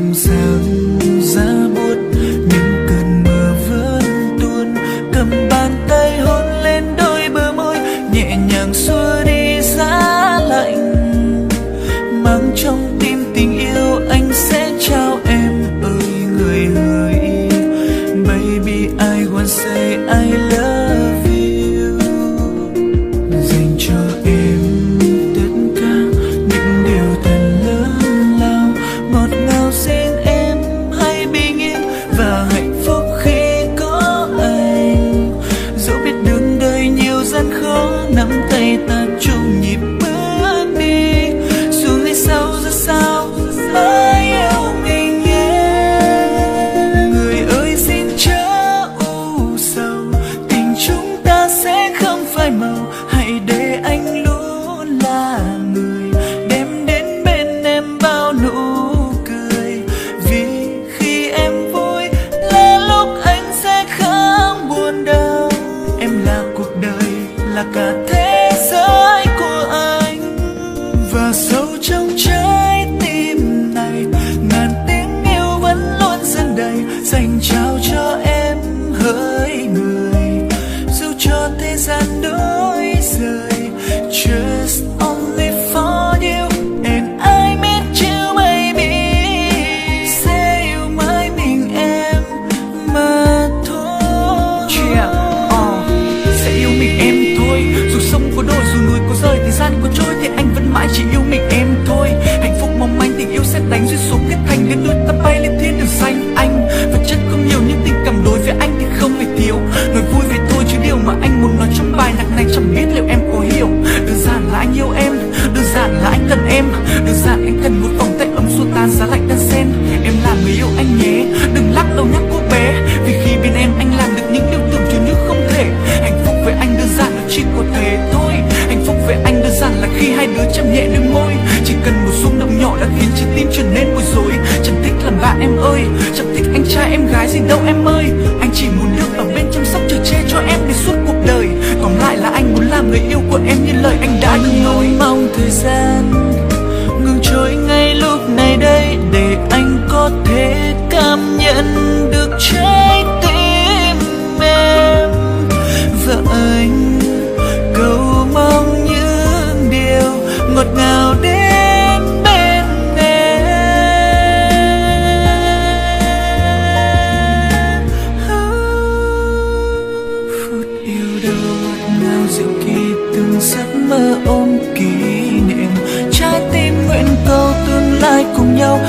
năm sáng giá buốt, những cơn mưa vẫn tuôn, cầm bàn tay hôn lên đôi bờ môi, nhẹ nhàng xua đi giá lạnh. Mang trong tim tình yêu anh sẽ trao em ơi người hỡi. Baby I wanna say I love you. Dành cho em tất cả những điều thật lớn lao, ngọt ngào xin em hãy bình yên và hạnh phúc khi có anh. Dẫu biết đường đời nhiều gian khó, nắm tay ta chung nhịp bước đi. Dù ngày sau ra sao hãy yêu mình nhé. Người ơi xin chớ u sầu, tình chúng ta sẽ không phai màu. Hãy để anh luôn là người đem đến bên em bao nụ cười. Vì khi em vui là lúc anh sẽ không buồn đâu. Em là cuộc đời, là cả thế giới của anh. Và sâu trong trái tim này, ngàn tiếng yêu vẫn luôn dâng đầy, dành trao cho em hỡi người. Dù cho thế gian đổi rời, just only for you and I miss you baby. Sẽ yêu mãi mình em mà thôi. Sẽ yêu mình em thôi. Dù sông có đổi, dù núi có rời, thời gian có trôi thì anh vẫn mãi chỉ yêu mình em thôi. Hạnh phúc mong manh, tình yêu sẽ đánh duyên số kết thành, nên đôi ta bay lên thiên đường xanh. Anh vật chất không nhiều nhưng tình cảm đối với anh thì không hề thiếu. Nói vui về thôi chứ điều mà anh muốn nói trong bài nhạc này chẳng biết liệu em có hiểu. Đơn giản là anh yêu em, đơn giản là anh cần em, đơn giản anh cần một vòng tay ấm xua tan giá lạnh đan xen. Em là người yêu anh nhé, đừng lắc đầu nhắc cô bé, vì khi bên em anh làm được những điều tưởng chừng như không thể. Hạnh phúc với anh đơn giản là chỉ có thế thôi. Hạnh phúc với anh đơn giản là khi hai đứa chạm nhẹ đôi môi. Chỉ cần một rung động nhỏ đã khiến trái tim trở nên bối rối. Chẳng thích làm bạn em ơi, chẳng thích anh trai em gái gì đâu em ơi. Anh chỉ muốn được ở bên chăm sóc chở che cho em để suốt cuộc đời. Tóm lại là anh muốn làm người yêu của em như lời anh đã từng nói. Mong thời gian ngừng trôi ngay lúc này đây, để anh có thể cảm nhận được trái tim em. Và anh cầu mong những điều ngọt ngào đến bên em. Phút yêu đâu ngọt ngào dịu kỳ, từng giấc mơ ôm kỷ niệm. Trái tim nguyện cầu tương lai cùng nhau